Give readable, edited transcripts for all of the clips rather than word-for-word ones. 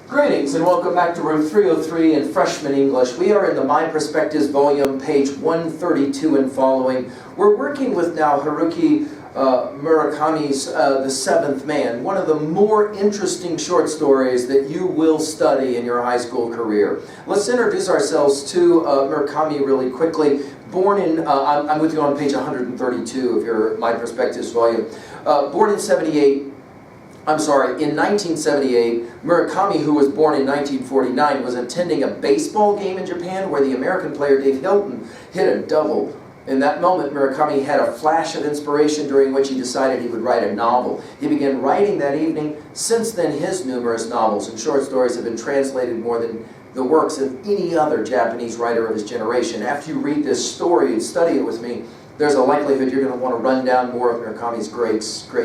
Greetings and welcome back to room 303 in Freshman English. We are in the MyPerspectives volume, page 132 and following. We're working with now Haruki Murakami's The Seventh Man, one of the more interesting short stories that you will study in your high school career. Let's introduce ourselves to Murakami really quickly. Born in, I'm with you on page 132 of your MyPerspectives volume. Born in 1978, Murakami, who was born in 1949, was attending a baseball game in Japan where the American player Dave Hilton hit a double. In that moment, Murakami had a flash of inspiration during which he decided he would write a novel. He began writing that evening. Since then, his numerous novels and short stories have been translated more than the works of any other Japanese writer of his generation. After you read this story and study it with me, there's a likelihood you're going to want to run down more of Murakami's great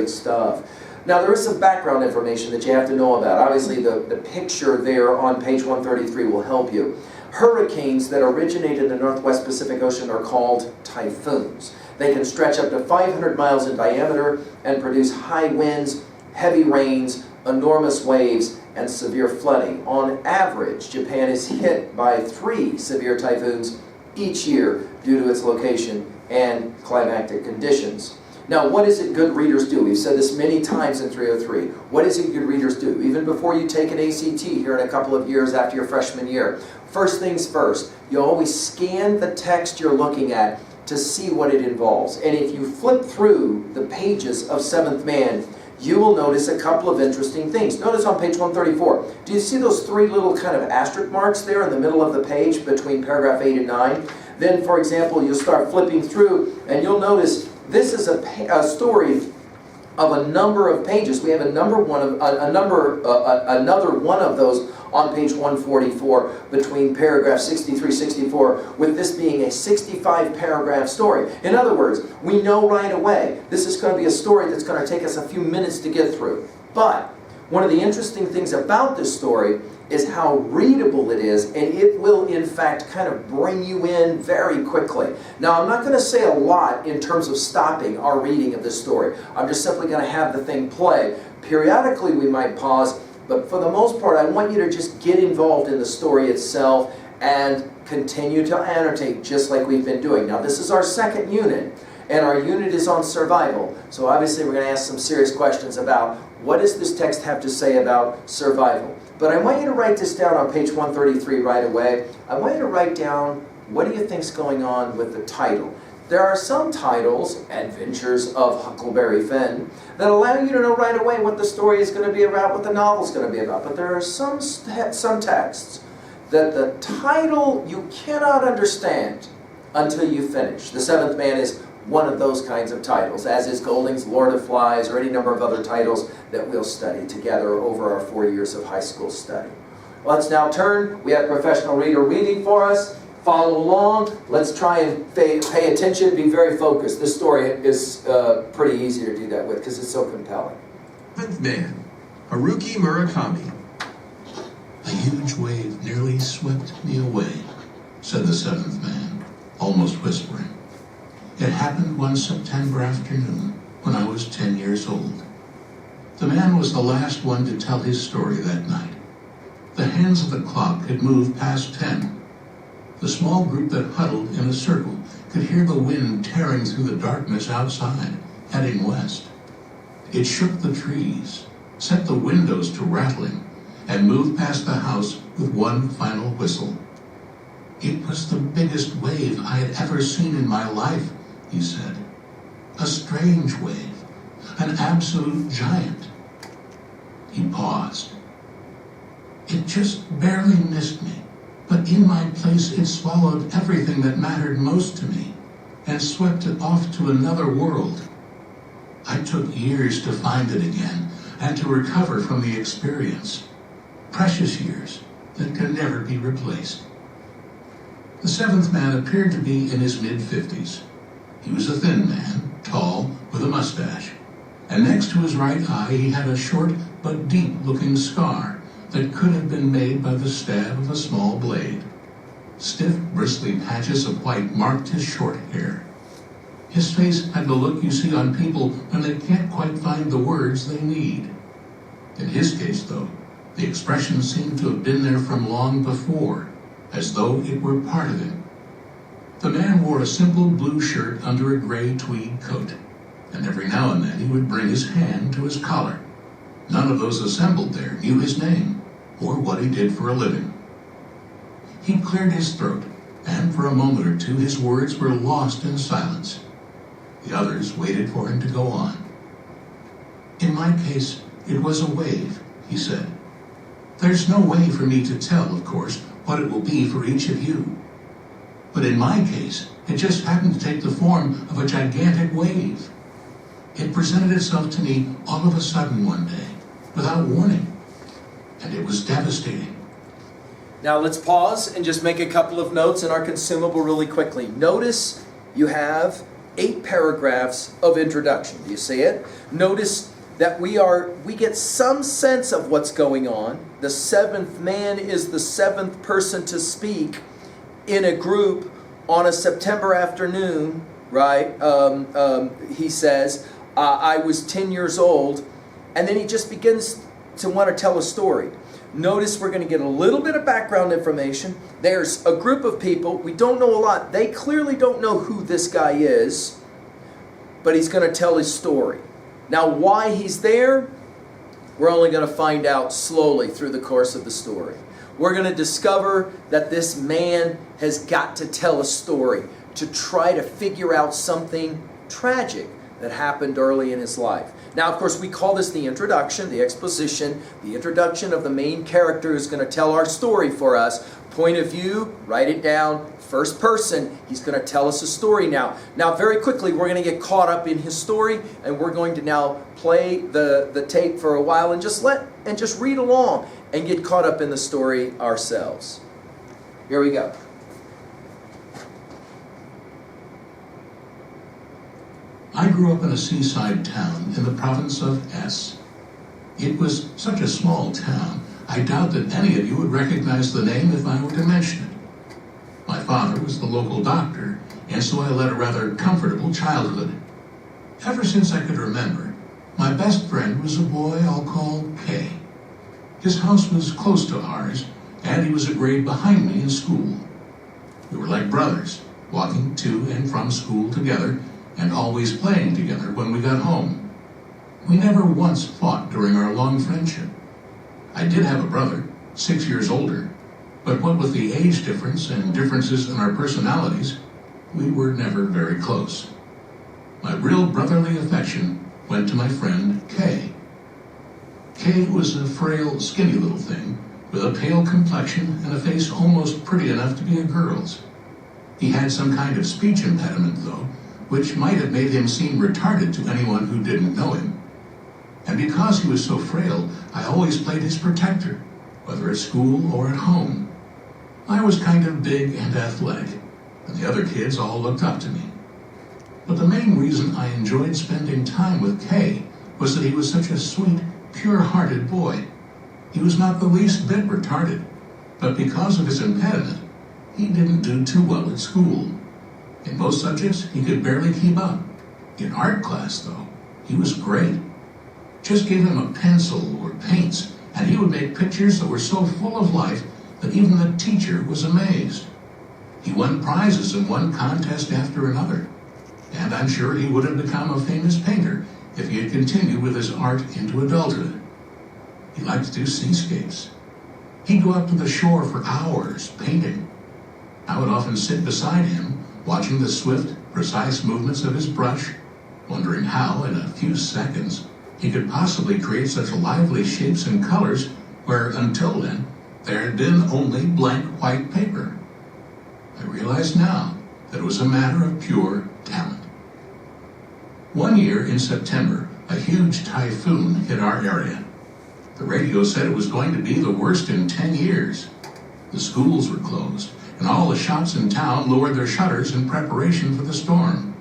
stuff. Now, there is some background information that you have to know about. Obviously, the picture there on page 133 will help you. Hurricanes that originate in the Northwest Pacific Ocean are called typhoons. They can stretch up to 500 miles in diameter and produce high winds, heavy rains, enormous waves, and severe flooding. On average, Japan is hit by 3 severe typhoons each year due to its location and climatic conditions. Now, what is it good readers do? We've said this many times in 303. What is it good readers do? Even before you take an ACT here in a couple of years after your freshman year. First things first, you always scan the text you're looking at to see what it involves. And if you flip through the pages of Seventh Man, you will notice a couple of interesting things. Notice on page 134, do you see those 3 little kind of asterisk marks there in the middle of the page between paragraph 8 and 9? Then, for example, you'll start flipping through and you'll notice this is a story of a number of pages. We have another one of those on page 144 between paragraph 63-64, with this being a 65-paragraph story. In other words, we know right away this is going to be a story that's going to take us a few minutes to get through. But one of the interesting things about this story is how readable it is, and it will in fact kind of bring you in very quickly. Now, I'm not going to say a lot in terms of stopping our reading of this story. I'm just simply going to have the thing play. Periodically we might pause, but for the most part I want you to just get involved in the story itself and continue to annotate just like we've been doing. Now, this is our second unit, and our unit is on survival. So obviously we're going to ask some serious questions about what does this text have to say about survival. But I want you to write this down on page 133 right away. I want you to write down, what do you think's going on with the title? There are some titles, Adventures of Huckleberry Finn, that allow you to know right away what the story is going to be about, what the novel's going to be about. But there are some texts that the title you cannot understand until you finish. The Seventh Man is one of those kinds of titles, as is Golding's Lord of Flies, or any number of other titles that we'll study together over our 4 years of high school study. Let's now turn. We have a professional reader reading for us. Follow along. Let's try and pay attention, be very focused. This story is pretty easy to do that with because it's so compelling. Seventh Man, Haruki Murakami. A huge wave nearly swept me away, said the Seventh Man, almost whispering. It happened one September afternoon when I was 10 years old. The man was the last one to tell his story that night. The hands of the clock had moved past 10. The small group that huddled in a circle could hear the wind tearing through the darkness outside, heading west. It shook the trees, set the windows to rattling, and moved past the house with one final whistle. It was the biggest wave I had ever seen in my life, he said. A strange wave, an absolute giant. He paused. It just barely missed me, but in my place it swallowed everything that mattered most to me and swept it off to another world. I took years to find it again and to recover from the experience. Precious years that can never be replaced. The Seventh Man appeared to be in his mid-50s. He was a thin man, tall, with a mustache, and next to his right eye he had a short but deep-looking scar that could have been made by the stab of a small blade. Stiff, bristly patches of white marked his short hair. His face had the look you see on people when they can't quite find the words they need. In his case, though, The expression seemed to have been there from long before, as though it were part of him. The man wore a simple blue shirt under a gray tweed coat, and every now and then he would bring his hand to his collar. None of those assembled there knew his name or what he did for a living. He cleared his throat, and for a moment or two his words were lost in silence. The others waited for him to go on. "In my case, it was a wave," he said. "There's no way for me to tell, of course, what it will be for each of you. But in my case, it just happened to take the form of a gigantic wave. It presented itself to me all of a sudden one day, without warning, and it was devastating." Now let's pause and just make a couple of notes in our consumable really quickly. Notice you have 8 paragraphs of introduction. Do you see it? Notice that we get some sense of what's going on. The 7th man is the 7th person to speak in a group on a September afternoon, right? He says, I was 10 years old, and then he just begins to want to tell a story. Notice we're going to get a little bit of background information. There's a group of people. We don't know a lot. They clearly don't know who this guy is, but he's going to tell his story. Now, why he's there, we're only going to find out slowly through the course of the story. We're going to discover that this man has got to tell a story to try to figure out something tragic that happened early in his life. Now, of course, we call this the introduction, the exposition, the introduction of the main character who's going to tell our story for us. Point of view, write it down, first person, he's going to tell us a story now. Now, very quickly, we're going to get caught up in his story, and we're going to now play the tape for a while and just read along and get caught up in the story ourselves. Here we go. I grew up in a seaside town in the province of S. It was such a small town, I doubt that any of you would recognize the name if I were to mention it. My father was the local doctor, and so I led a rather comfortable childhood. Ever since I could remember, my best friend was a boy I'll call Kay. His house was close to ours, and he was a grade behind me in school. We were like brothers, walking to and from school together, and always playing together when we got home. We never once fought during our long friendship. I did have a brother, 6 years older, but what with the age difference and differences in our personalities, we were never very close. My real brotherly affection went to my friend Kay. Kay was a frail, skinny little thing with a pale complexion and a face almost pretty enough to be a girl's. He had some kind of speech impediment, though, which might have made him seem retarded to anyone who didn't know him. And because he was so frail, I always played his protector, whether at school or at home. I was kind of big and athletic, and the other kids all looked up to me. But the main reason I enjoyed spending time with Kay was that he was such a sweet, pure-hearted boy. He was not the least bit retarded, but because of his impediment, he didn't do too well at school. In most subjects, he could barely keep up. In art class, though, he was great. Just give him a pencil or paints, and he would make pictures that were so full of life that even the teacher was amazed. He won prizes in one contest after another, and I'm sure he would have become a famous painter if he had continued with his art into adulthood. He liked to do seascapes. He'd go up to the shore for hours painting. I would often sit beside him, watching the swift, precise movements of his brush, wondering how, in a few seconds, he could possibly create such lively shapes and colors where, until then, there had been only blank white paper. I realize now that it was a matter of pure talent. One year in September, a huge typhoon hit our area. The radio said it was going to be the worst in 10 years. The schools were closed, and all the shops in town lowered their shutters in preparation for the storm.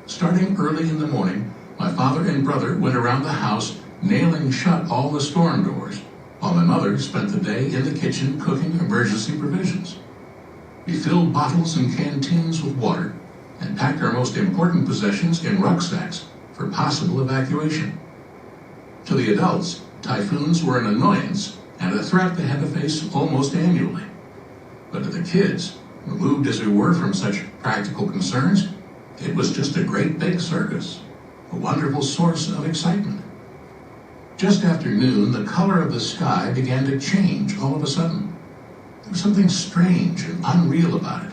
Starting early in the morning, my father and brother went around the house nailing shut all the storm doors, while my mother spent the day in the kitchen cooking emergency provisions. We filled bottles and canteens with water and packed our most important possessions in rucksacks for possible evacuation. To the adults, typhoons were an annoyance and a threat they had to face almost annually. But to the kids, removed as we were from such practical concerns, it was just a great big circus, a wonderful source of excitement. Just after noon, the color of the sky began to change all of a sudden. There was something strange and unreal about it.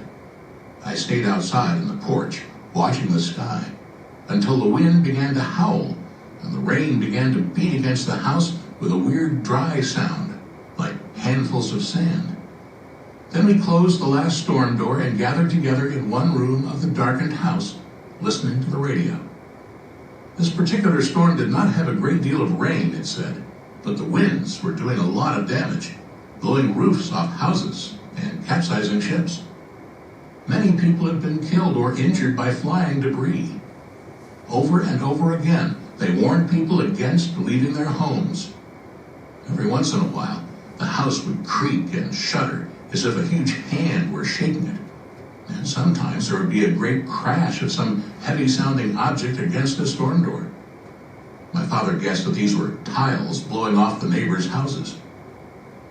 I stayed outside on the porch, watching the sky, until the wind began to howl and the rain began to beat against the house with a weird dry sound, like handfuls of sand. Then we closed the last storm door and gathered together in one room of the darkened house, listening to the radio. This particular storm did not have a great deal of rain, it said, but the winds were doing a lot of damage, blowing roofs off houses and capsizing ships. Many people had been killed or injured by flying debris. Over and over again, they warned people against leaving their homes. Every once in a while, the house would creak and shudder as if a huge hand were shaking it. And sometimes there would be a great crash of some heavy-sounding object against a storm door. My father guessed that these were tiles blowing off the neighbors' houses.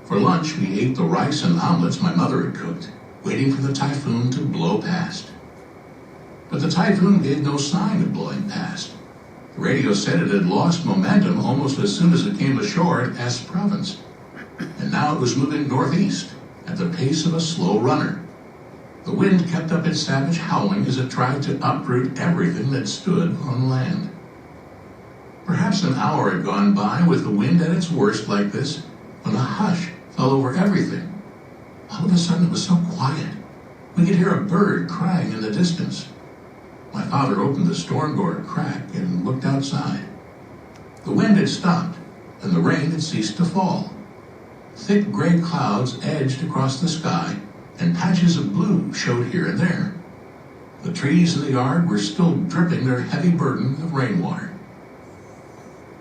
For lunch, we ate the rice and omelets my mother had cooked, waiting for the typhoon to blow past. But the typhoon gave no sign of blowing past. The radio said it had lost momentum almost as soon as it came ashore at S Province, and now it was moving northeast at the pace of a slow runner. The wind kept up its savage howling as it tried to uproot everything that stood on land. Perhaps an hour had gone by with the wind at its worst like this, when a hush fell over everything. All of a sudden it was so quiet. We could hear a bird crying in the distance. My father opened the storm door a crack and looked outside. The wind had stopped, and the rain had ceased to fall. Thick gray clouds edged across the sky, and patches of blue showed here and there. The trees in the yard were still dripping their heavy burden of rainwater.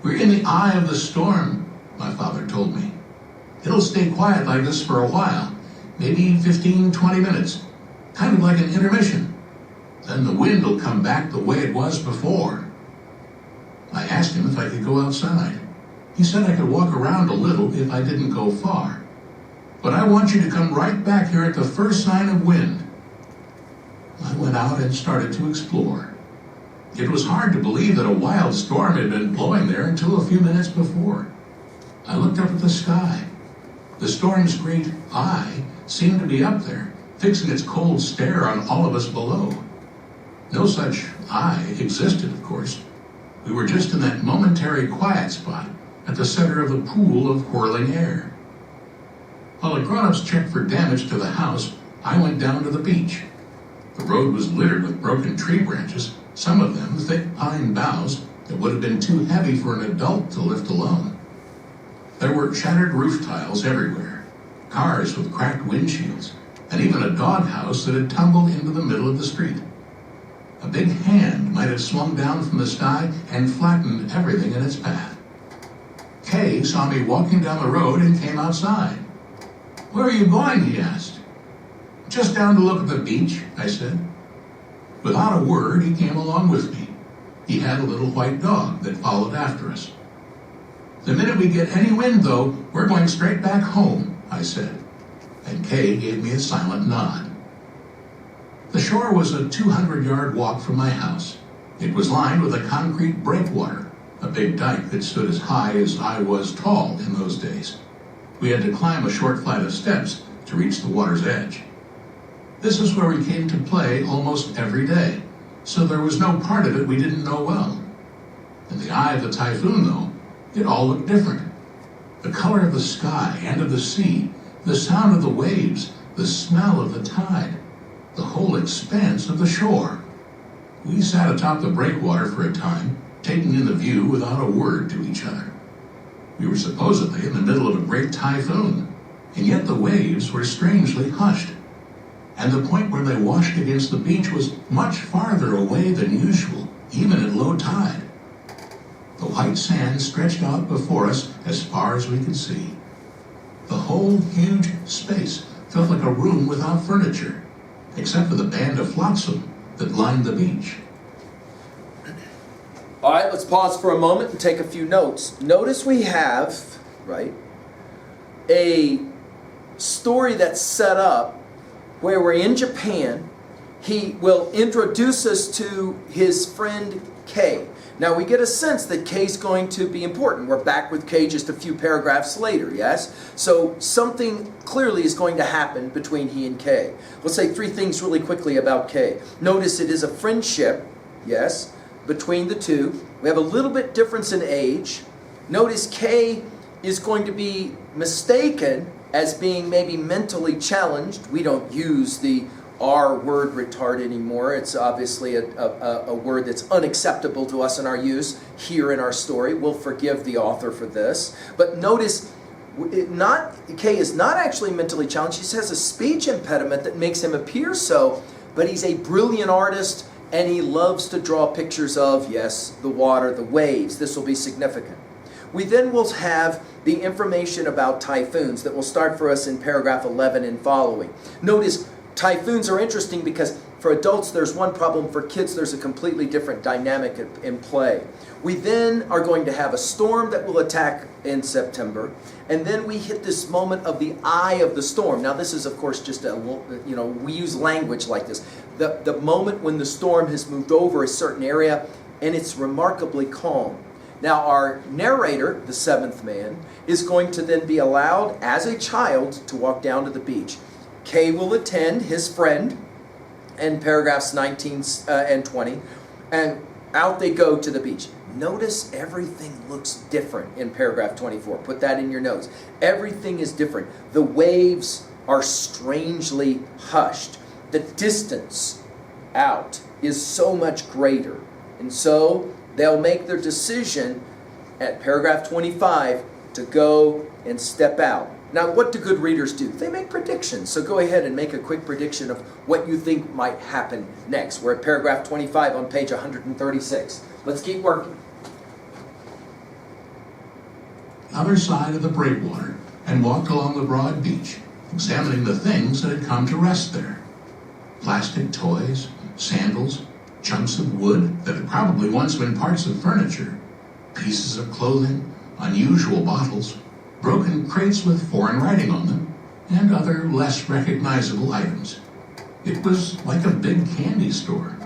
"We're in the eye of the storm," my father told me. "It'll stay quiet like this for a while, maybe 15-20 minutes, kind of like an intermission. Then the wind will come back the way it was before." I asked him if I could go outside. He said I could walk around a little if I didn't go far. "But I want you to come right back here at the first sign of wind." I went out and started to explore. It was hard to believe that a wild storm had been blowing there until a few minutes before. I looked up at the sky. The storm's great eye seemed to be up there, fixing its cold stare on all of us below. No such eye existed, of course. We were just in that momentary quiet spot at the center of the pool of whirling air. While the grown-ups checked for damage to the house, I went down to the beach. The road was littered with broken tree branches, some of them thick pine boughs that would have been too heavy for an adult to lift alone. There were shattered roof tiles everywhere, cars with cracked windshields, and even a doghouse that had tumbled into the middle of the street. A big hand might have swung down from the sky and flattened everything in its path. Kay saw me walking down the road and came outside. "Where are you going?" he asked. "Just down to look at the beach," I said. Without a word, he came along with me. He had a little white dog that followed after us. "The minute we get any wind, though, we're going straight back home," I said, and Kay gave me a silent nod. The shore was a 200-yard walk from my house. It was lined with a concrete breakwater, a big dike that stood as high as I was tall in those days. We had to climb a short flight of steps to reach the water's edge. This is where we came to play almost every day, so there was no part of it we didn't know well. In the eye of the typhoon, though, it all looked different. The color of the sky and of the sea, the sound of the waves, the smell of the tide, the whole expanse of the shore. We sat atop the breakwater for a time, taking in the view without a word to each other. We were supposedly in the middle of a great typhoon, and yet the waves were strangely hushed, and the point where they washed against the beach was much farther away than usual, even at low tide. The white sand stretched out before us as far as we could see. The whole huge space felt like a room without furniture, except for the band of flotsam that lined the beach. All right, let's pause for a moment and take a few notes. Notice we have, right, a story that's set up where we're in Japan. He will introduce us to his friend Kay. Now we get a sense that Kay's going to be important. We're back with Kay just a few paragraphs later, yes? So something clearly is going to happen between he and Kay. We'll say three things really quickly about Kay. Notice it is a friendship, yes, between the two. We have a little bit difference in age. Notice Kay is going to be mistaken as being maybe mentally challenged. We don't use the R word retard anymore. It's obviously a word that's unacceptable to us in our use here in our story. We'll forgive the author for this. But notice, Kay is not actually mentally challenged. He has a speech impediment that makes him appear so, but he's a brilliant artist and he loves to draw pictures of, yes, the water, the waves. This will be significant. We then will have the information about typhoons that will start for us in paragraph 11 and following. Notice, typhoons are interesting because for adults there's one problem, for kids there's a completely different dynamic in play. We then are going to have a storm that will attack in September, and then we hit this moment of the eye of the storm. Now this is of course just we use language like this. The moment when the storm has moved over a certain area and it's remarkably calm. Now our narrator, the seventh man, is going to then be allowed as a child to walk down to the beach. Kay will attend his friend in paragraphs 19 and 20, and out they go to the beach. Notice everything looks different in paragraph 24. Put that in your notes. Everything is different. The waves are strangely hushed. The distance out is so much greater. And so they'll make their decision at paragraph 25 to go and step out. Now, what do good readers do? They make predictions. So go ahead and make a quick prediction of what you think might happen next. We're at paragraph 25 on page 136. Let's keep working. Other side of the breakwater and walked along the broad beach, examining the things that had come to rest there. Plastic toys, sandals, chunks of wood that had probably once been parts of furniture, pieces of clothing, unusual bottles, broken crates with foreign writing on them, and other less recognizable items. It was like a big candy store.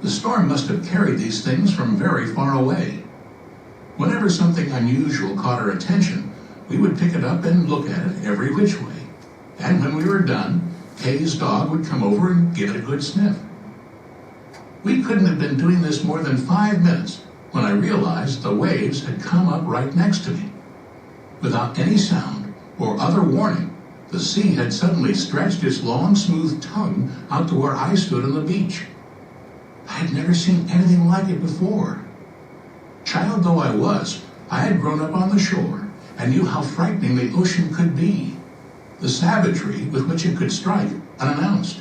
The storm must have carried these things from very far away. Whenever something unusual caught our attention, we would pick it up and look at it every which way. And when we were done, Kay's dog would come over and give it a good sniff. We couldn't have been doing this more than 5 minutes when I realized the waves had come up right next to me. Without any sound or other warning, the sea had suddenly stretched its long, smooth tongue out to where I stood on the beach. I had never seen anything like it before. Child though I was, I had grown up on the shore and knew how frightening the ocean could be, the savagery with which it could strike unannounced.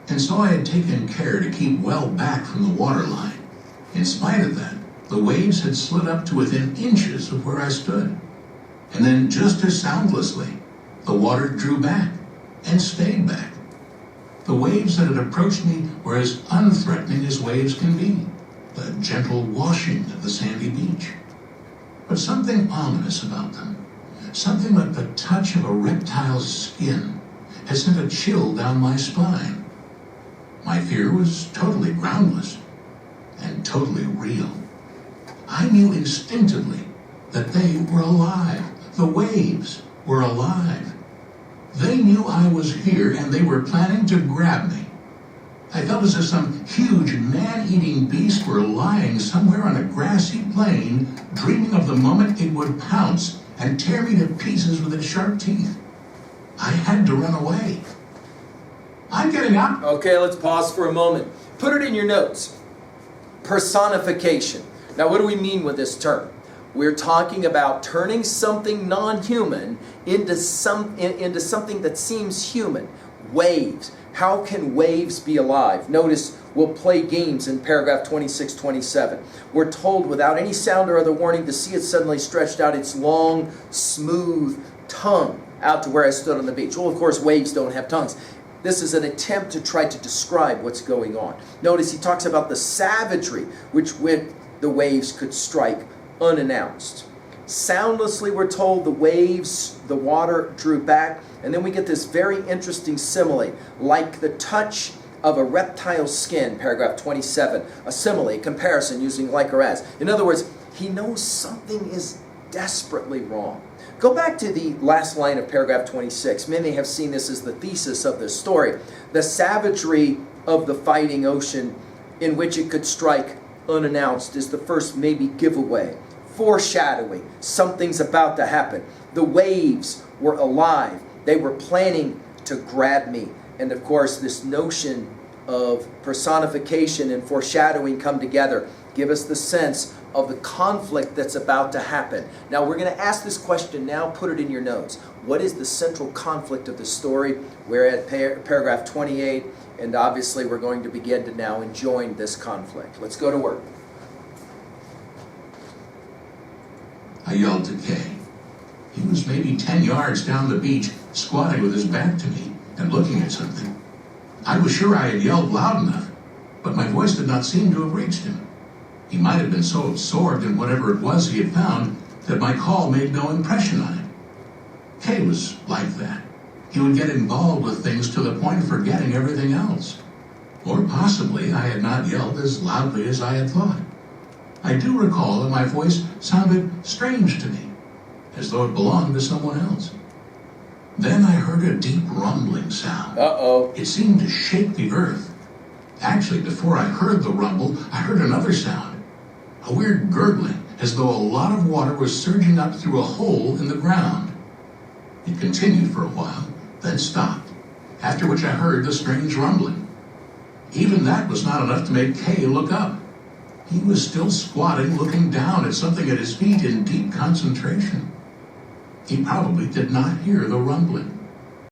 And so I had taken care to keep well back from the waterline. In spite of that, the waves had slid up to within inches of where I stood. And then, just as soundlessly, the water drew back and stayed back. The waves that had approached me were as unthreatening as waves can be, the gentle washing of the sandy beach. But something ominous about them, something like the touch of a reptile's skin, had sent a chill down my spine. My fear was totally groundless and totally real. I knew instinctively that they were alive. The waves were alive. They knew I was here and they were planning to grab me. I felt as if some huge man-eating beast were lying somewhere on a grassy plain, dreaming of the moment it would pounce and tear me to pieces with its sharp teeth. I had to run away. I'm getting up. Okay, let's pause for a moment. Put it in your notes. Personification. Now, what do we mean with this term? We're talking about turning something non-human into something that seems human. Waves. How can waves be alive? Notice we'll play games in paragraph 26, 27. We're told without any sound or other warning, the sea had suddenly stretched out its long, smooth tongue out to where I stood on the beach. Well, of course, waves don't have tongues. This is an attempt to try to describe what's going on. Notice he talks about the savagery which the waves could strike unannounced. Soundlessly, we're told, the waves, the water drew back, and then we get this very interesting simile, like the touch of a reptile's skin, paragraph 27, a simile, a comparison using like or as. In other words, he knows something is desperately wrong. Go back to the last line of paragraph 26. Many have seen this as the thesis of this story. The savagery of the fighting ocean in which it could strike unannounced is the first maybe giveaway, foreshadowing. Something's about to happen. The waves were alive. They were planning to grab me. And of course, this notion of personification and foreshadowing come together, give us the sense of the conflict that's about to happen. Now, we're going to ask this question now. Put it in your notes. What is the central conflict of the story? We're at paragraph 28, and obviously we're going to begin to now enjoy this conflict. Let's go to work. I yelled to Kay. He was maybe 10 yards down the beach, squatting with his back to me and looking at something. I was sure I had yelled loud enough, but my voice did not seem to have reached him. He might have been so absorbed in whatever it was he had found that my call made no impression on him. Kay was like that. He would get involved with things to the point of forgetting everything else. Or possibly I had not yelled as loudly as I had thought. I do recall that my voice sounded strange to me, as though it belonged to someone else. Then I heard a deep rumbling sound. Uh-oh. It seemed to shake the earth. Actually, before I heard the rumble, I heard another sound. A weird gurgling, as though a lot of water was surging up through a hole in the ground. It continued for a while, then stopped, after which I heard the strange rumbling. Even that was not enough to make Kay look up. He was still squatting, looking down at something at his feet in deep concentration. He probably did not hear the rumbling.